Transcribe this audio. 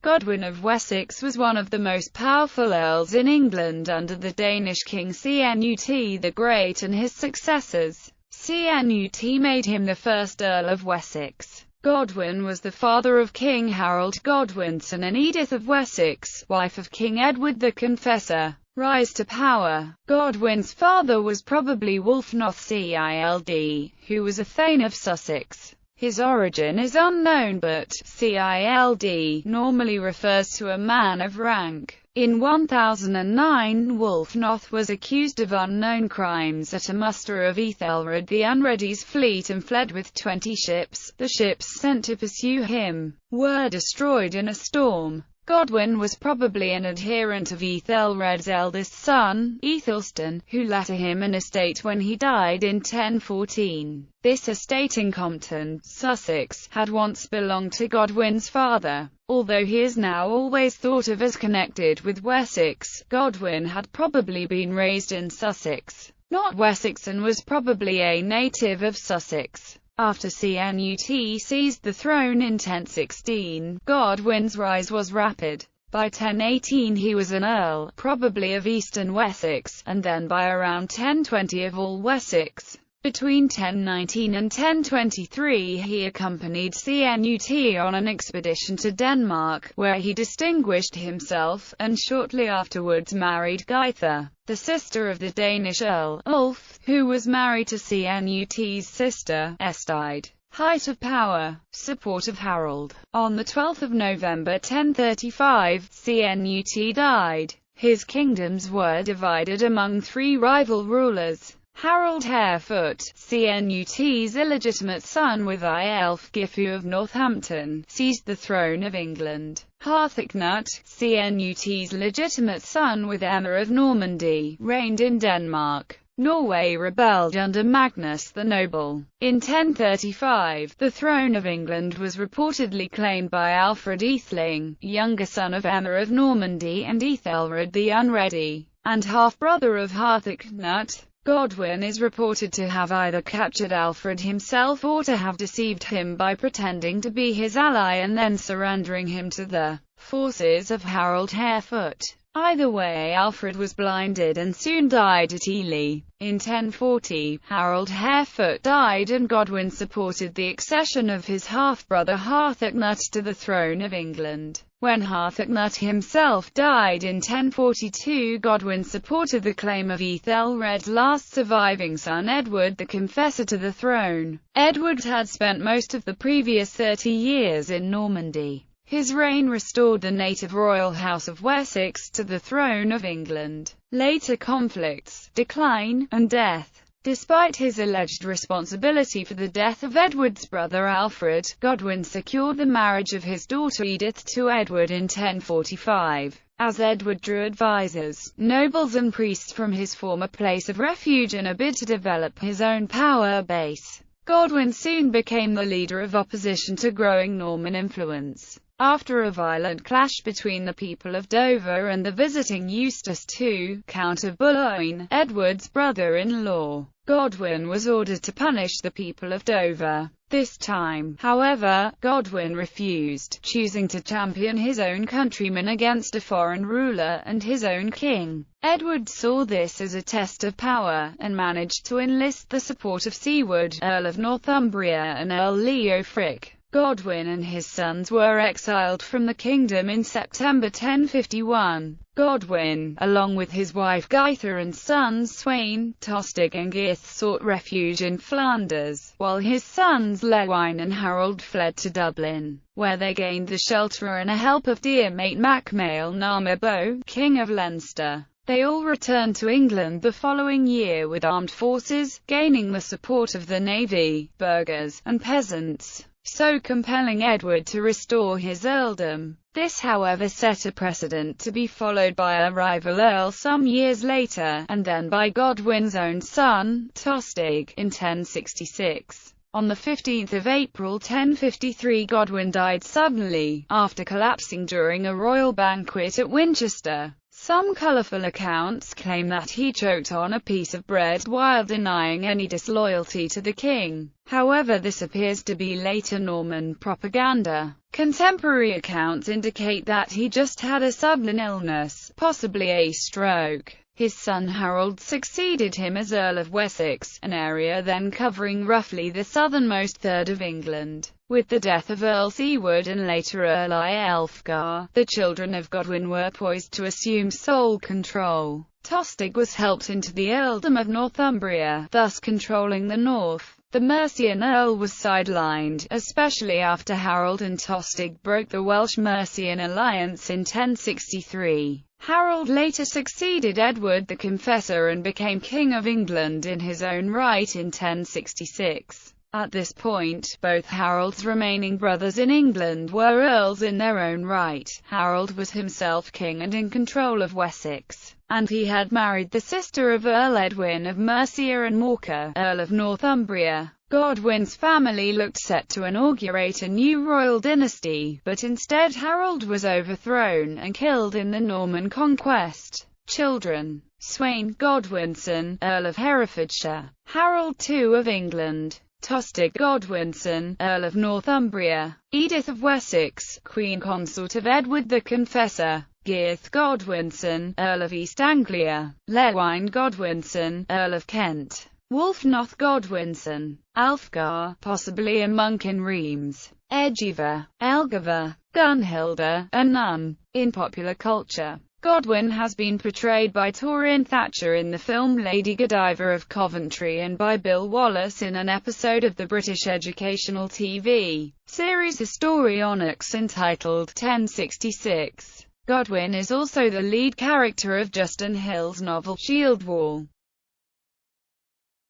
Godwin of Wessex was one of the most powerful earls in England under the Danish king Cnut the Great and his successors. Cnut made him the first Earl of Wessex. Godwin was the father of King Harold Godwinson and Edith of Wessex, wife of King Edward the Confessor. Rise to power. Godwin's father was probably Wulfnoth Cild, who was a thane of Sussex. His origin is unknown, but Cild normally refers to a man of rank. In 1009, Wulfnoth was accused of unknown crimes at a muster of Ethelred the Unready's fleet and fled with 20 ships. The ships sent to pursue him were destroyed in a storm. Godwin was probably an adherent of Ethelred's eldest son, Ethelstan, who left him an estate when he died in 1014. This estate in Compton, Sussex, had once belonged to Godwin's father. Although he is now always thought of as connected with Wessex, Godwin had probably been raised in Sussex, not Wessex, and was probably a native of Sussex. After Cnut seized the throne in 1016, Godwin's rise was rapid. By 1018 he was an earl, probably of eastern Wessex, and then by around 1020 of all Wessex. Between 1019 and 1023 he accompanied Cnut on an expedition to Denmark, where he distinguished himself, and shortly afterwards married Gytha, the sister of the Danish Earl, Ulf, who was married to Cnut's sister, Estide. Height of power. Support of Harold. On 12 November 1035, Cnut died. His kingdoms were divided among 3 rival rulers. Harold Harefoot, Cnut's illegitimate son with Aelfgifu of Northampton, seized the throne of England. Harthacnut, Cnut's legitimate son with Emma of Normandy, reigned in Denmark. Norway rebelled under Magnus the Noble. In 1035, the throne of England was reportedly claimed by Alfred Atheling, younger son of Emma of Normandy and Ethelred the Unready, and half-brother of Harthacnut. Godwin is reported to have either captured Alfred himself or to have deceived him by pretending to be his ally and then surrendering him to the forces of Harold Harefoot. Either way, Alfred was blinded and soon died at Ely. In 1040, Harold Harefoot died and Godwin supported the accession of his half-brother Harthacnut to the throne of England. When Harthacnut himself died in 1042, Godwin supported the claim of Ethelred's last surviving son Edward the Confessor to the throne. Edward had spent most of the previous 30 years in Normandy. His reign restored the native royal house of Wessex to the throne of England. Later conflicts, decline, and death. Despite his alleged responsibility for the death of Edward's brother Alfred, Godwin secured the marriage of his daughter Edith to Edward in 1045. As Edward drew advisors, nobles and priests from his former place of refuge in a bid to develop his own power base, Godwin soon became the leader of opposition to growing Norman influence. After a violent clash between the people of Dover and the visiting Eustace II, Count of Boulogne, Edward's brother-in-law, Godwin was ordered to punish the people of Dover. This time, however, Godwin refused, choosing to champion his own countrymen against a foreign ruler and his own king. Edward saw this as a test of power, and managed to enlist the support of Siward, Earl of Northumbria, and Earl Leofric. Godwin and his sons were exiled from the kingdom in September 1051. Godwin, along with his wife Gytha and sons Sweyn, Tostig and Gith, sought refuge in Flanders, while his sons Lewine and Harold fled to Dublin, where they gained the shelter and help of dear mate Macmail Narmabo, King of Leinster. They all returned to England the following year with armed forces, gaining the support of the navy, burghers, and peasants, so compelling Edward to restore his earldom. This, however, set a precedent to be followed by a rival earl some years later, and then by Godwin's own son, Tostig, in 1066. On 15 April 1053 Godwin died suddenly, after collapsing during a royal banquet at Winchester. Some colorful accounts claim that he choked on a piece of bread while denying any disloyalty to the king. However, this appears to be later Norman propaganda. Contemporary accounts indicate that he just had a sudden illness, possibly a stroke. His son Harold succeeded him as Earl of Wessex, an area then covering roughly the southernmost third of England. With the death of Earl Siward and later Earl Aelfgar, the children of Godwin were poised to assume sole control. Tostig was helped into the earldom of Northumbria, thus controlling the north. The Mercian Earl was sidelined, especially after Harold and Tostig broke the Welsh-Mercian alliance in 1063. Harold later succeeded Edward the Confessor and became King of England in his own right in 1066. At this point, both Harold's remaining brothers in England were earls in their own right. Harold was himself king and in control of Wessex, and he had married the sister of Earl Edwin of Mercia and Morcar, Earl of Northumbria. Godwin's family looked set to inaugurate a new royal dynasty, but instead Harold was overthrown and killed in the Norman conquest. Children: Sweyn Godwinson, Earl of Herefordshire; Harold II of England; Tostig Godwinson, Earl of Northumbria; Edith of Wessex, Queen Consort of Edward the Confessor; Gyrth Godwinson, Earl of East Anglia; Lewine Godwinson, Earl of Kent; Wulfnoth Godwinson; Alfgar, possibly a monk in Reims; Egiva, Elgiva, Gunhilda, a nun. In popular culture, Godwin has been portrayed by Torrin Thatcher in the film Lady Godiva of Coventry and by Bill Wallace in an episode of the British educational TV series Histrionics entitled 1066. Godwin is also the lead character of Justin Hill's novel Shield Wall.